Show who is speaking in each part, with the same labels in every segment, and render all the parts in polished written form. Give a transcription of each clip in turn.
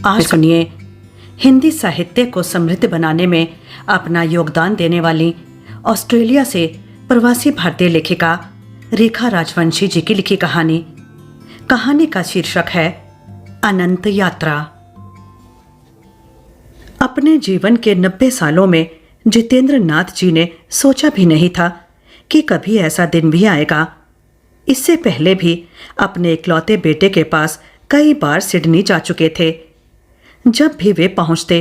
Speaker 1: आज सुनिए हिंदी साहित्य को समृद्ध बनाने में अपना योगदान देने वाली ऑस्ट्रेलिया से प्रवासी भारतीय लेखिका रेखा राजवंशी जी की लिखी कहानी। कहानी का शीर्षक है अनंत यात्रा। अपने जीवन के 90 सालों में जितेंद्र नाथ जी ने सोचा भी नहीं था कि कभी ऐसा दिन भी आएगा। इससे पहले भी अपने इकलौते बेटे के पास कई बार सिडनी जा चुके थे। जब भी वे पहुंचते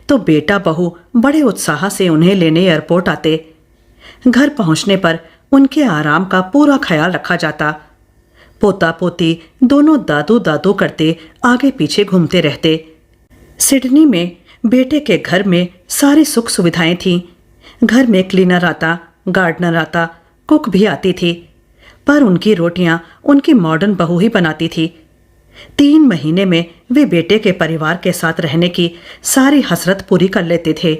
Speaker 1: तो बेटा बहू बड़े उत्साह से उन्हें लेने एयरपोर्ट आते। घर पहुंचने पर उनके आराम का पूरा ख्याल रखा जाता। पोता पोती दोनों दादू दादू करते आगे पीछे घूमते रहते। सिडनी में बेटे के घर में सारी सुख सुविधाएं थीं। घर में क्लीनर आता, गार्डनर आता, कुक भी आती थी, पर उनकी रोटियां उनकी मॉडर्न बहू ही बनाती थी। 3 महीने में वे बेटे के परिवार के साथ रहने की सारी हसरत पूरी कर लेते थे।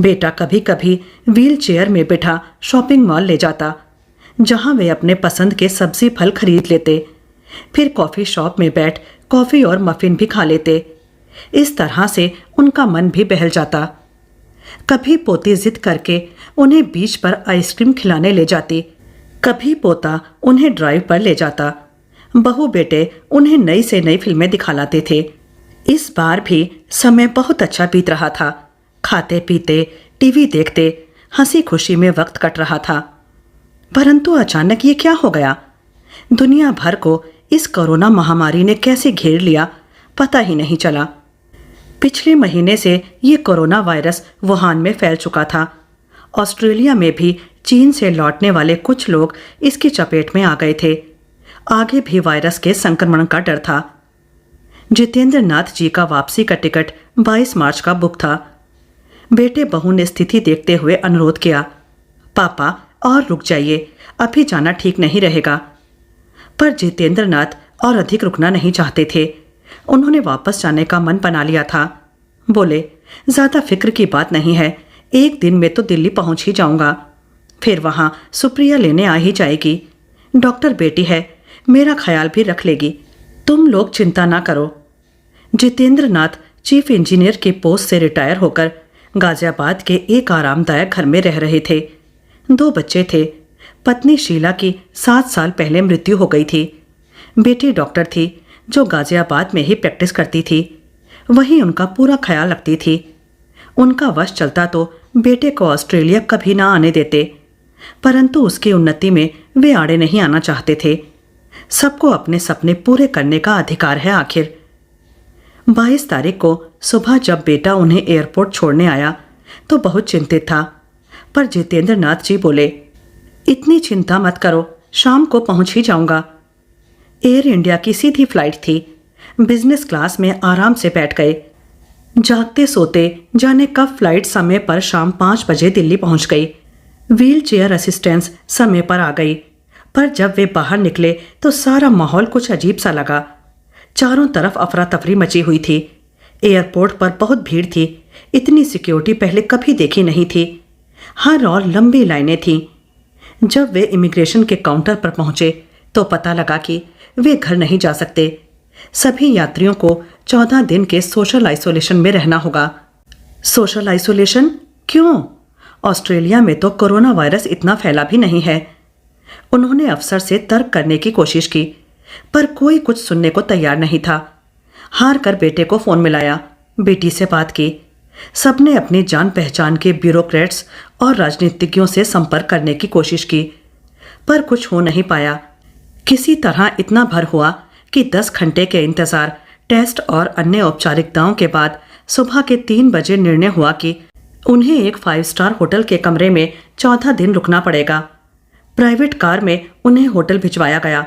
Speaker 1: बेटा कभी कभी व्हील चेयर में बिठा शॉपिंग मॉल ले जाता, जहां वे अपने पसंद के सब्जी फल खरीद लेते। फिर कॉफ़ी शॉप में बैठ कॉफ़ी और मफ़िन भी खा लेते। इस तरह से उनका मन भी बहल जाता। कभी पोती जिद करके उन्हें बीच पर आइसक्रीम खिलाने ले जाती, कभी पोता उन्हें ड्राइव पर ले जाता। बहू बेटे उन्हें नई से नई फिल्में दिखालाते थे। इस बार भी समय बहुत अच्छा बीत रहा था। खाते पीते, टीवी देखते, हंसी खुशी में वक्त कट रहा था। परंतु अचानक ये क्या हो गया? दुनिया भर को इस कोरोना महामारी ने कैसे घेर लिया, पता ही नहीं चला। पिछले महीने से ये कोरोना वायरस वुहान में फैल चुका था। ऑस्ट्रेलिया में भी चीन से लौटने वाले कुछ लोग इसकी चपेट में आ गए थे। आगे भी वायरस के संक्रमण का डर था। जितेंद्र नाथ जी का वापसी का टिकट 22 मार्च का बुक था। बेटे बहू ने स्थिति देखते हुए अनुरोध किया, पापा और रुक जाइए, अभी जाना ठीक नहीं रहेगा। पर जितेंद्र नाथ और अधिक रुकना नहीं चाहते थे। उन्होंने वापस जाने का मन बना लिया था। बोले, ज़्यादा फिक्र की बात नहीं है, एक दिन में तो दिल्ली पहुंच ही जाऊंगा। फिर वहां सुप्रिया लेने आ ही जाएगी। डॉक्टर बेटी है, मेरा ख्याल भी रख लेगी। तुम लोग चिंता ना करो। जितेंद्र नाथ चीफ इंजीनियर के पोस्ट से रिटायर होकर गाजियाबाद के एक आरामदायक घर में रह रहे थे। 2 बच्चे थे। पत्नी शीला की 7 साल पहले मृत्यु हो गई थी। बेटी डॉक्टर थी जो गाजियाबाद में ही प्रैक्टिस करती थी। वहीं उनका पूरा ख्याल रखती थी। उनका वश चलता तो बेटे को ऑस्ट्रेलिया कभी ना आने देते, परंतु उसकी उन्नति में वे आड़े नहीं आना चाहते थे। सबको अपने सपने पूरे करने का अधिकार है आखिर। 22 तारीख को सुबह जब बेटा उन्हें एयरपोर्ट छोड़ने आया तो बहुत चिंतित था, पर जितेंद्र नाथ जी बोले, इतनी चिंता मत करो, शाम को पहुंच ही जाऊंगा। एयर इंडिया की सीधी फ्लाइट थी। बिजनेस क्लास में आराम से बैठ गए। जागते सोते जाने कब फ्लाइट समय पर शाम 5 बजे दिल्ली पहुंच गई। व्हील चेयर असिस्टेंस समय पर आ गई, पर जब वे बाहर निकले तो सारा माहौल कुछ अजीब सा लगा। चारों तरफ अफरा तफरी मची हुई थी। एयरपोर्ट पर बहुत भीड़ थी। इतनी सिक्योरिटी पहले कभी देखी नहीं थी। हर और लंबी लाइनें थीं। जब वे इमिग्रेशन के काउंटर पर पहुंचे तो पता लगा कि वे घर नहीं जा सकते। सभी यात्रियों को 14 दिन के सोशल आइसोलेशन में रहना होगा। सोशल आइसोलेशन क्यों? ऑस्ट्रेलिया में तो कोरोना वायरस इतना फैला भी नहीं है। उन्होंने अफसर से तर्क करने की कोशिश की, पर कोई कुछ सुनने को तैयार नहीं था। हार कर बेटे को फोन मिलाया, बेटी से बात की। सबने अपनी जान पहचान के ब्यूरोक्रेट्स और राजनीतिज्ञों से संपर्क करने की कोशिश की, पर कुछ हो नहीं पाया। किसी तरह इतना भर हुआ कि 10 घंटे के इंतजार, टेस्ट और अन्य औपचारिकताओं के बाद सुबह के 3 बजे निर्णय हुआ कि उन्हें एक 5 स्टार होटल के कमरे में 14 दिन रुकना पड़ेगा। प्राइवेट कार में उन्हें होटल भिजवाया गया।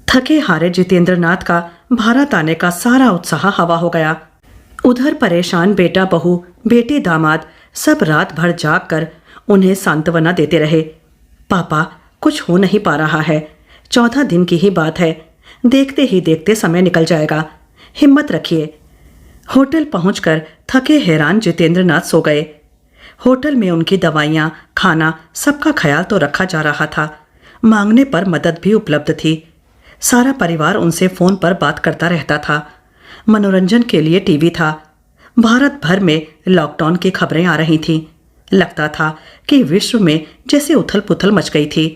Speaker 1: थके हारे जितेंद्र नाथ का भारत आने का सारा उत्साह हवा हो गया। उधर परेशान बेटा बहू, बेटे दामाद सब रात भर जाग कर उन्हें सांत्वना देते रहे। पापा, कुछ हो नहीं पा रहा है, 14 दिन की ही बात है, देखते ही देखते समय निकल जाएगा, हिम्मत रखिए। होटल पहुंचकर थके हैरान जितेंद्र नाथ सो गए। होटल में उनकी दवाइयाँ, खाना, सबका ख्याल तो रखा जा रहा था। मांगने पर मदद भी उपलब्ध थी। सारा परिवार उनसे फ़ोन पर बात करता रहता था। मनोरंजन के लिए टीवी था। भारत भर में लॉकडाउन की खबरें आ रही थीं। लगता था कि विश्व में जैसे उथल पुथल मच गई थी।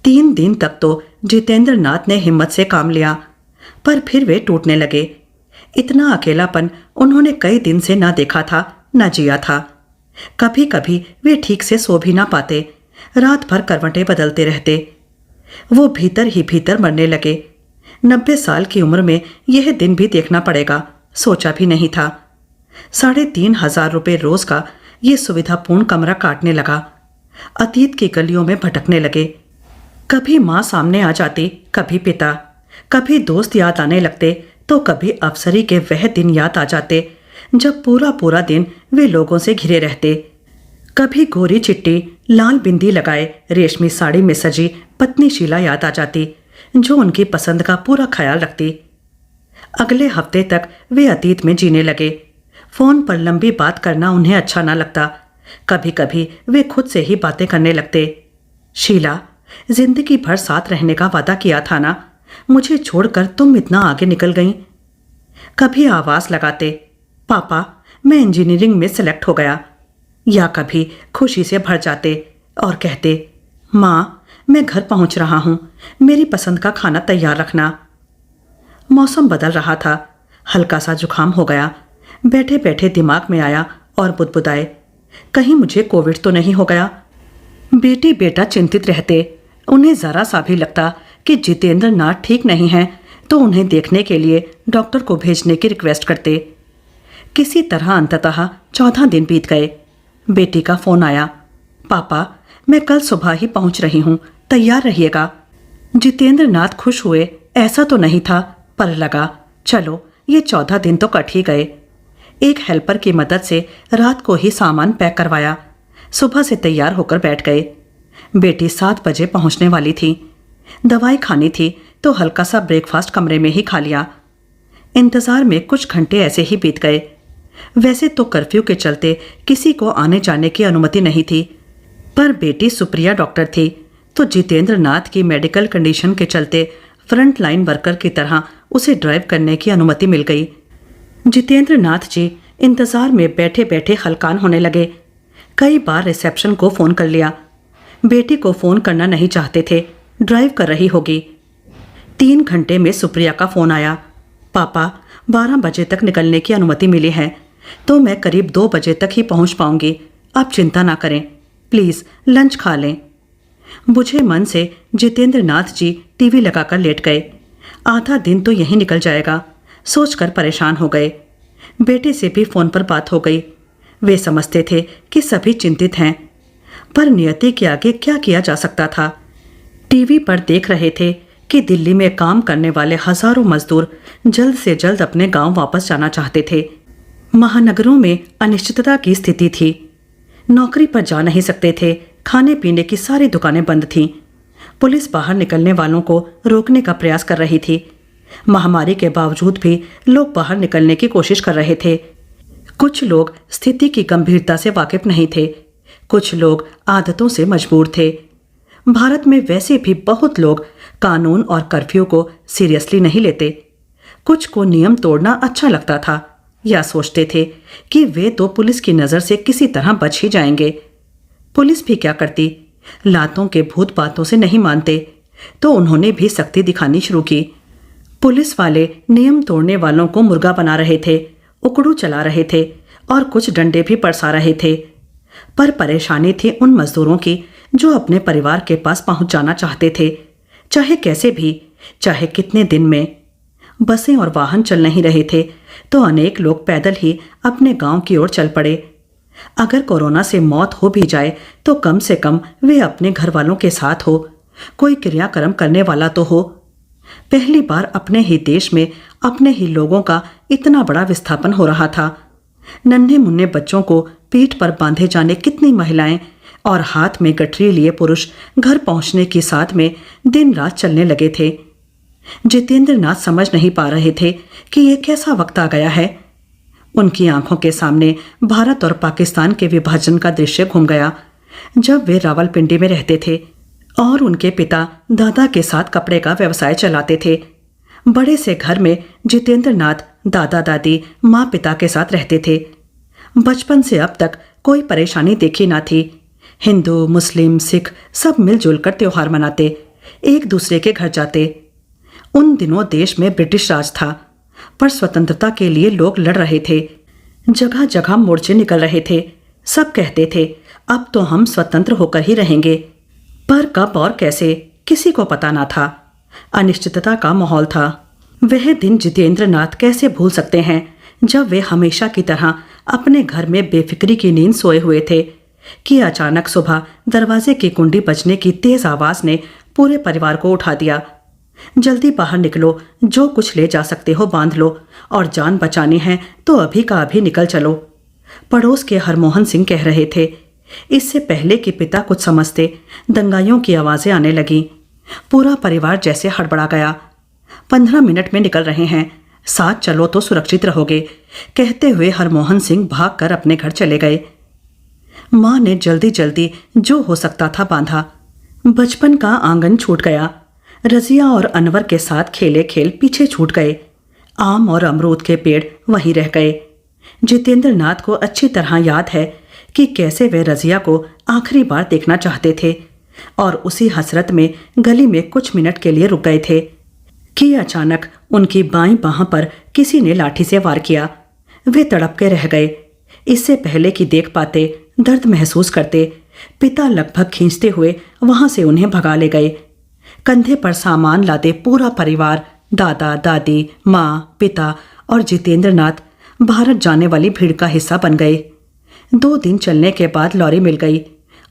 Speaker 1: 3 दिन तक तो जितेंद्र नाथ ने हिम्मत से काम लिया, पर फिर वे टूटने लगे। इतना अकेलापन उन्होंने कई दिन से ना देखा था, ना जिया था। कभी कभी वे ठीक से सो भी ना पाते, रात भर करवटें बदलते रहते। वो भीतर ही भीतर मरने लगे। 90 साल की उम्र में यह दिन भी देखना पड़ेगा, सोचा भी नहीं था। 3,500 रुपये रोज का ये सुविधापूर्ण कमरा काटने लगा। अतीत की गलियों में भटकने लगे। कभी माँ सामने आ जाती, कभी पिता, कभी दोस्त याद आने लगते, तो कभी अफसरी के वह दिन याद आ जाते जब पूरा पूरा दिन वे लोगों से घिरे रहते। कभी गोरी चिट्टी, लाल बिंदी लगाए, रेशमी साड़ी में सजी पत्नी शीला याद आ जाती, जो उनकी पसंद का पूरा ख्याल रखती। अगले हफ्ते तक वे अतीत में जीने लगे। फोन पर लंबी बात करना उन्हें अच्छा ना लगता। कभी कभी वे खुद से ही बातें करने लगते। शीला, जिंदगी भर साथ रहने का वादा किया था ना, मुझे छोड़कर तुम इतना आगे निकल गई। कभी आवाज लगाते, पापा मैं इंजीनियरिंग में सिलेक्ट हो गया, या कभी खुशी से भर जाते और कहते, माँ मैं घर पहुंच रहा हूं, मेरी पसंद का खाना तैयार रखना। मौसम बदल रहा था, हल्का सा जुकाम हो गया। बैठे बैठे दिमाग में आया और बुदबुदाए, कहीं मुझे कोविड तो नहीं हो गया। बेटी बेटा चिंतित रहते। उन्हें जरा सा भी लगता कि जितेंद्र नाथ ठीक नहीं है तो उन्हें देखने के लिए डॉक्टर को भेजने की रिक्वेस्ट करते। किसी तरह अंततः 14 दिन बीत गए। बेटी का फोन आया, पापा मैं कल सुबह ही पहुंच रही हूं, तैयार रहिएगा। जितेंद्र नाथ खुश हुए ऐसा तो नहीं था, पर लगा चलो ये 14 दिन तो कट ही गए। एक हेल्पर की मदद से रात को ही सामान पैक करवाया। सुबह से तैयार होकर बैठ गए। बेटी 7 बजे पहुंचने वाली थी। दवाई खानी थी तो हल्का सा ब्रेकफास्ट कमरे में ही खा लिया। इंतजार में कुछ घंटे ऐसे ही बीत गए। वैसे तो कर्फ्यू के चलते किसी को आने जाने की अनुमति नहीं थी, पर बेटी सुप्रिया डॉक्टर थी तो जितेंद्र नाथ की मेडिकल कंडीशन के चलते फ्रंट लाइन वर्कर की तरह उसे ड्राइव करने की अनुमति मिल गई। जितेंद्र नाथ जी इंतजार में बैठे बैठे हलकान होने लगे। कई बार रिसेप्शन को फोन कर लिया। बेटी को फोन करना नहीं चाहते थे, ड्राइव कर रही होगी। 3 घंटे में सुप्रिया का फोन आया, पापा 12 बजे तक निकलने की अनुमति मिली है तो मैं करीब 2 बजे तक ही पहुंच पाऊंगी, आप चिंता ना करें, प्लीज लंच खा लें। बुझे मन से जितेंद्र नाथ जी टीवी लगाकर लेट गए। आधा दिन तो यहीं निकल जाएगा, सोचकर परेशान हो गए। बेटे से भी फोन पर बात हो गई। वे समझते थे कि सभी चिंतित हैं, पर नियति के आगे क्या किया जा सकता था। टीवी पर देख रहे थे कि दिल्ली में काम करने वाले हजारों मजदूर जल्द से जल्द अपने गांव वापस जाना चाहते थे। महानगरों में अनिश्चितता की स्थिति थी। नौकरी पर जा नहीं सकते थे, खाने पीने की सारी दुकानें बंद थीं। पुलिस बाहर निकलने वालों को रोकने का प्रयास कर रही थी। महामारी के बावजूद भी लोग बाहर निकलने की कोशिश कर रहे थे। कुछ लोग स्थिति की गंभीरता से वाकिफ नहीं थे, कुछ लोग आदतों से मजबूर थे। भारत में वैसे भी बहुत लोग कानून और कर्फ्यू को सीरियसली नहीं लेते। कुछ को नियम तोड़ना अच्छा लगता था, या सोचते थे कि वे तो पुलिस की नज़र से किसी तरह बच ही जाएंगे। पुलिस भी क्या करती, लातों के भूत बातों से नहीं मानते, तो उन्होंने भी सख्ती दिखानी शुरू की। पुलिस वाले नियम तोड़ने वालों को मुर्गा बना रहे थे, उकड़ू चला रहे थे और कुछ डंडे भी बरसा रहे थे। पर परेशानी थी उन मजदूरों की जो अपने परिवार के पास पहुंच जाना चाहते थे, चाहे कैसे भी, चाहे कितने दिन में। बसें और वाहन चल नहीं रहे थे तो अनेक लोग पैदल ही अपने गांव की ओर चल पड़े। अगर कोरोना से मौत हो भी जाए तो कम से कम वे अपने घर वालों के साथ हो, कोई क्रियाक्रम करने वाला तो हो। पहली बार अपने ही देश में अपने ही लोगों का इतना बड़ा विस्थापन हो रहा था। नन्हे मुन्ने बच्चों को पीठ पर बांधे जाने कितनी महिलाएं और हाथ में गठरी लिए पुरुष घर पहुंचने की साथ में दिन रात चलने लगे थे। जितेंद्र नाथ समझ नहीं पा रहे थे कि यह कैसा वक्त आ गया है। उनकी आंखों के सामने भारत और पाकिस्तान के विभाजन का दृश्य घूम गया, जब वे रावलपिंडी में रहते थे और उनके पिता दादा के साथ कपड़े का व्यवसाय चलाते थे। बड़े से घर में जितेंद्र नाथ दादा दादी माँ पिता के साथ रहते थे। बचपन से अब तक कोई परेशानी देखी ना थी। हिंदू मुस्लिम सिख सब मिलजुल कर त्योहार मनाते, एक दूसरे के घर जाते। उन दिनों देश में ब्रिटिश राज था, पर स्वतंत्रता के लिए लोग लड़ रहे थे। जगह जगह मोर्चे निकल रहे थे। सब कहते थे अब तो हम स्वतंत्र होकर ही रहेंगे, पर कब और कैसे किसी को पता ना था। अनिश्चितता का माहौल था। वह दिन जितेंद्र नाथ कैसे भूल सकते हैं जब वे हमेशा की तरह अपने घर में बेफिक्री की नींद सोए हुए थे कि अचानक सुबह दरवाजे की कुंडी बजने की तेज आवाज ने पूरे परिवार को उठा दिया। जल्दी बाहर निकलो, जो कुछ ले जा सकते हो बांध लो, और जान बचानी है तो अभी का अभी निकल चलो। पड़ोस के हरमोहन सिंह कह रहे थे। इससे पहले कि पिता कुछ समझते, दंगाइयों की आवाजें आने लगीं। पूरा परिवार जैसे हड़बड़ा गया। 15 मिनट में निकल रहे हैं, साथ चलो तो सुरक्षित रहोगे, कहते हुए हरमोहन सिंह भागकर अपने घर चले गए। माँ ने जल्दी जल्दी जो हो सकता था बांधा। बचपन का आंगन छूट गया। रजिया और अनवर के साथ खेले खेल पीछे छूट गए। आम और अमरूद के पेड़ वहीं रह गए। जितेंद्र नाथ को अच्छी तरह याद है कि कैसे वे रजिया को आखिरी बार देखना चाहते थे और उसी हसरत में गली में कुछ मिनट के लिए रुक गए थे कि अचानक उनकी बाईं बाह पर किसी ने लाठी से वार किया। वे तड़प के रह गए। इससे पहले कि देख पाते, दर्द महसूस करते, पिता लगभग खींचते हुए वहां से उन्हें भगा ले गए। कंधे पर सामान लादे पूरा परिवार, दादा दादी माँ पिता और जितेंद्र नाथ भारत जाने वाली भीड़ का हिस्सा बन गए। 2 दिन चलने के बाद लॉरी मिल गई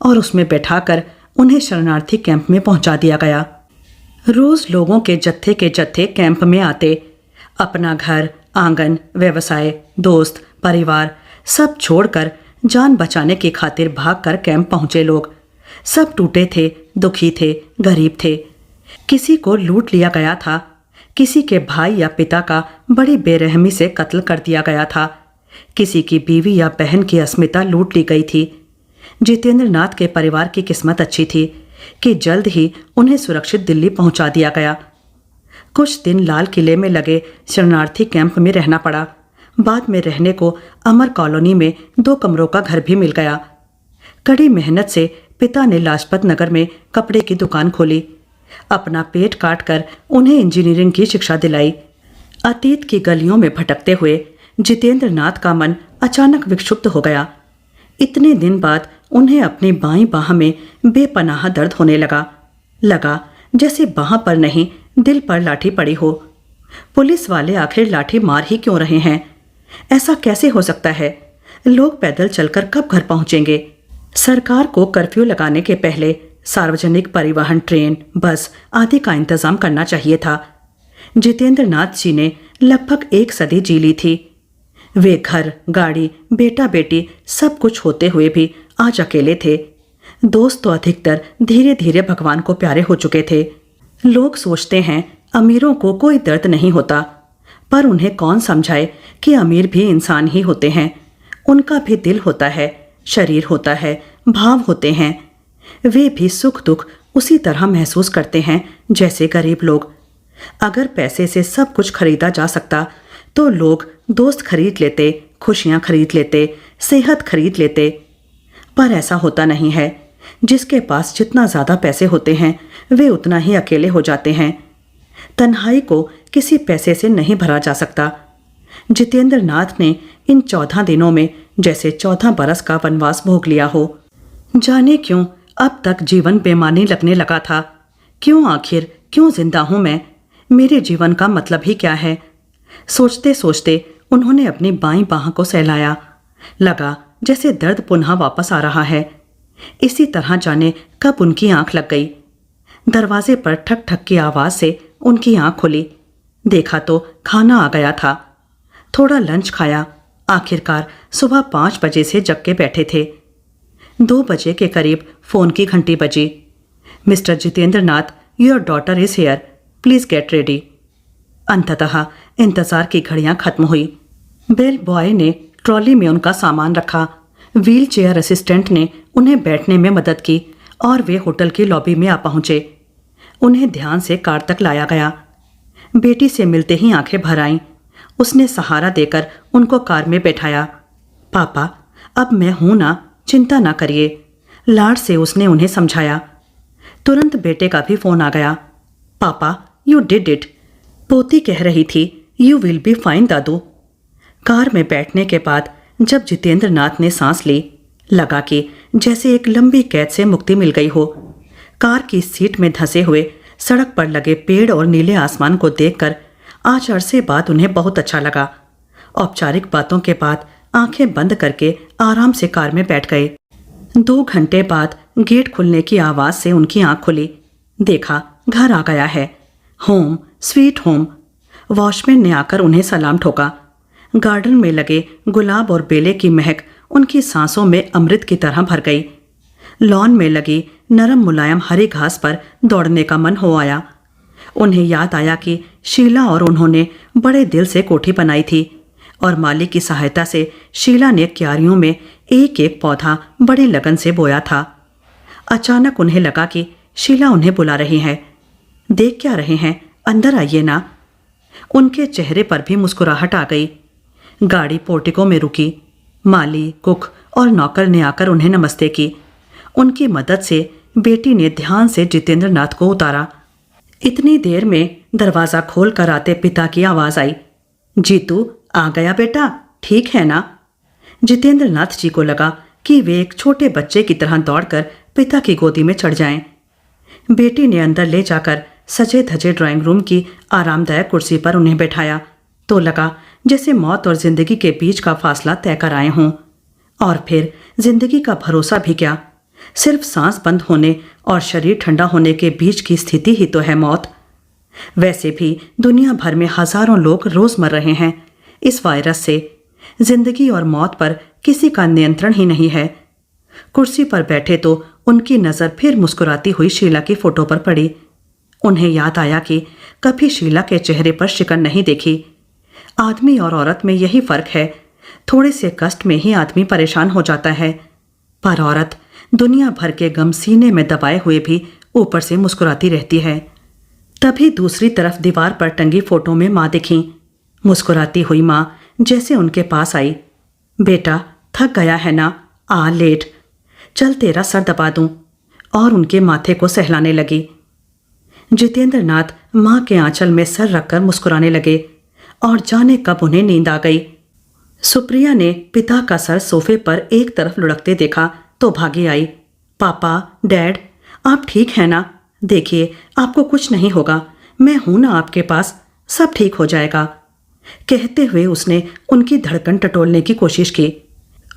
Speaker 1: और उसमें बैठाकर उन्हें शरणार्थी कैंप में पहुंचा दिया गया। रोज लोगों के जत्थे कैंप में आते। अपना घर, आंगन, व्यवसाय, दोस्त, परिवार सब छोड़कर जान बचाने की खातिर भागकर कैंप पहुंचे लोग। सब टूटे थे, दुखी थे, गरीब थे। किसी को लूट लिया गया था, किसी के भाई या पिता का बड़ी बेरहमी से कत्ल कर दिया गया था, किसी की बीवी या बहन की अस्मिता लूट ली गई थी। जितेंद्र नाथ के परिवार की किस्मत अच्छी थी कि जल्द ही उन्हें सुरक्षित दिल्ली पहुंचा दिया गया। कुछ दिन लाल किले में लगे शरणार्थी कैंप में रहना पड़ा। बाद में रहने को अमर कॉलोनी में 2 कमरों का घर भी मिल गया। कड़ी मेहनत से पिता ने लाजपत नगर में कपड़े की दुकान खोली। अपना पेट काट कर उन्हें इंजीनियरिंग की शिक्षा दिलाई। अतीत की गलियों में भटकते हुए जितेंद्र नाथ का मन अचानक विक्षुब्ध हो गया। इतने दिन बाद उन्हें अपनी बाईं बाह में बेपनाह दर्द होने लगा जैसे बाह पर नहीं दिल पर लाठी पड़ी हो। पुलिस वाले आखिर लाठी मार ही क्यों रहे हैं? ऐसा कैसे हो सकता है? लोग पैदल चलकर कब घर पहुंचेंगे? सरकार को कर्फ्यू लगाने के पहले सार्वजनिक परिवहन, ट्रेन, बस आदि का इंतजाम करना चाहिए था। जितेंद्र नाथ जी ने लगभग 1 सदी जी ली थी। वे घर, गाड़ी, बेटा बेटी सब कुछ होते हुए भी आज अकेले थे। दोस्त तो अधिकतर धीरे धीरे भगवान को प्यारे हो चुके थे। लोग सोचते हैं अमीरों को कोई दर्द नहीं होता, पर उन्हें कौन समझाए कि अमीर भी इंसान ही होते हैं। उनका भी दिल होता है, शरीर होता है, भाव होते हैं। वे भी सुख दुख उसी तरह महसूस करते हैं जैसे गरीब लोग। अगर पैसे से सब कुछ खरीदा जा सकता तो लोग दोस्त खरीद लेते, खुशियां खरीद लेते, सेहत खरीद लेते, पर ऐसा होता नहीं है। जिसके पास जितना ज़्यादा पैसे होते हैं वे उतना ही अकेले हो जाते हैं। तन्हाई को किसी पैसे से नहीं भरा जा सकता। जितेंद्र नाथ ने इन 14 दिनों में जैसे 14 बरस का वनवास भोग लिया हो। जाने क्यों अब तक जीवन बेमानी लगने लगा था। क्यों जिंदा हूं मैं? मेरे जीवन का मतलब ही क्या है? सोचते सोचते उन्होंने अपनी बाईं बाह को सहलाया। लगा जैसे दर्द पुनः वापस आ रहा है। इसी तरह जाने कब उनकी आंख लग गई। दरवाजे पर ठक ठक की आवाज से उनकी आंख खुली। देखा तो खाना आ गया था। थोड़ा लंच खाया। आखिरकार सुबह 5 बजे से जग के बैठे थे। 2 बजे के करीब फोन की घंटी बजी। Mister Jitendra Nath, your daughter is here, please get ready. अंततः इंतजार की घड़ियां खत्म हुई। बेल बॉय ने ट्रॉली में उनका सामान रखा। व्हील चेयर असिस्टेंट ने उन्हें बैठने में मदद की और वे होटल की लॉबी में आ पहुंचे। उन्हें ध्यान से कार तक लाया गया। बेटी से मिलते ही आंखें भर आईं। उसने सहारा देकर उनको कार में बैठाया। पापा, अब मैं हूं ना, चिंता ना करिए, लाड से उसने उन्हें समझाया। तुरंत बेटे का भी फोन आ गया। पापा, यू डिड इट। पोती कह रही थी, you will be fine Dadu. Car में बैठने के बाद जब जितेंद्र नाथ ने सांस ली, लगा कि जैसे एक लंबी कैद से मुक्ति मिल गई हो। कार की सीट में धंसे हुए सड़क पर लगे पेड़ और नीले आसमान को देखकर आज अरसे बाद उन्हें बहुत अच्छा लगा। औपचारिक बातों के बाद आंखें बंद करके आराम से कार में बैठ गए। 2 घंटे बाद गेट खुलने की आवाज से उनकी आंख खुली। देखा, घर आ गया है। Home sweet home. वॉचमैन ने आकर उन्हें सलाम ठोका। गार्डन में लगे गुलाब और बेले की महक उनकी सांसों में अमृत की तरह भर गई। लॉन में लगी नरम मुलायम हरी घास पर दौड़ने का मन हो आया। उन्हें याद आया कि शीला और उन्होंने बड़े दिल से कोठी बनाई थी और माली की सहायता से शीला ने क्यारियों में एक एक पौधा बड़ी लगन से बोया था। अचानक उन्हें लगा कि शीला उन्हें बुला रही है। देख क्या रहे हैं, अंदर आइए ना। उनके चेहरे पर भी मुस्कुराहट आ गई। गाड़ी पोर्टिको में रुकी। माली, कुक और नौकर ने आकर उन्हें नमस्ते की। उनकी मदद से बेटी ने ध्यान से जितेंद्र नाथ को उतारा। इतनी देर में दरवाजा खोल कर आते पिता की आवाज आई, जीतू आ गया बेटा, ठीक है ना। जितेंद्र नाथ जी को लगा कि वे एक छोटे बच्चे की तरह दौड़कर पिता की गोदी में चढ़ जाएं। बेटी ने अंदर ले जाकर सजे धजे ड्राइंग रूम की आरामदायक कुर्सी पर उन्हें बैठाया तो लगा जैसे मौत और जिंदगी के बीच का फासला तय कर आए हों। और फिर जिंदगी का भरोसा भी क्या, सिर्फ सांस बंद होने और शरीर ठंडा होने के बीच की स्थिति ही तो है मौत। वैसे भी दुनिया भर में हजारों लोग रोज मर रहे हैं इस वायरस से। जिंदगी और मौत पर किसी का नियंत्रण ही नहीं है। कुर्सी पर बैठे तो उनकी नजर फिर मुस्कुराती हुई शीला की फोटो पर पड़ी। उन्हें याद आया कि कभी शीला के चेहरे पर शिकन नहीं देखी। आदमी और औरत में यही फर्क है, थोड़े से कष्ट में ही आदमी परेशान हो जाता है, पर औरत दुनिया भर के गम सीने में दबाए हुए भी ऊपर से मुस्कुराती रहती है। तभी दूसरी तरफ दीवार पर टंगी फोटो में माँ दिखी। मुस्कुराती हुई माँ जैसे उनके पास आई। बेटा, थक गया है ना, आ लेट, चल तेरा सर दबा दूं। और उनके माथे को सहलाने लगी। जितेंद्र नाथ माँ के आंचल में सर रखकर मुस्कुराने लगे और जाने कब उन्हें नींद आ गई। सुप्रिया ने पिता का सर सोफे पर एक तरफ लुढ़कते देखा तो भागी आई। पापा, डैड, आप ठीक हैं ना? देखिए, आपको कुछ नहीं होगा, मैं हूं ना आपके पास, सब ठीक हो जाएगा। कहते हुए उसने उनकी धड़कन टटोलने की कोशिश की,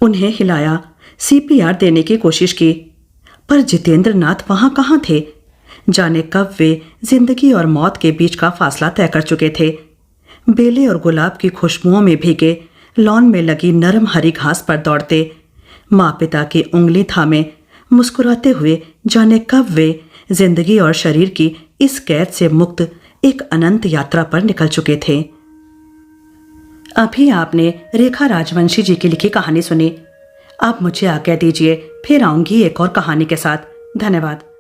Speaker 1: उन्हें हिलाया, CPR देने की कोशिश की, पर जितेंद्र नाथ वहां कहाँ थे। जाने कब वे जिंदगी और मौत के बीच का फासला तय कर चुके थे। बेले और गुलाब की खुशबुओं में भीगे लॉन में लगी नरम हरी घास पर दौड़ते, माँ पिता की उंगली थामे मुस्कुराते हुए जाने कब वे जिंदगी और शरीर की इस कैद से मुक्त एक अनंत यात्रा पर निकल चुके थे। अभी आपने रेखा राजवंशी जी की लिखी कहानी सुनी। आप मुझे आज्ञा दीजिए, फिर आऊंगी एक और कहानी के साथ। धन्यवाद।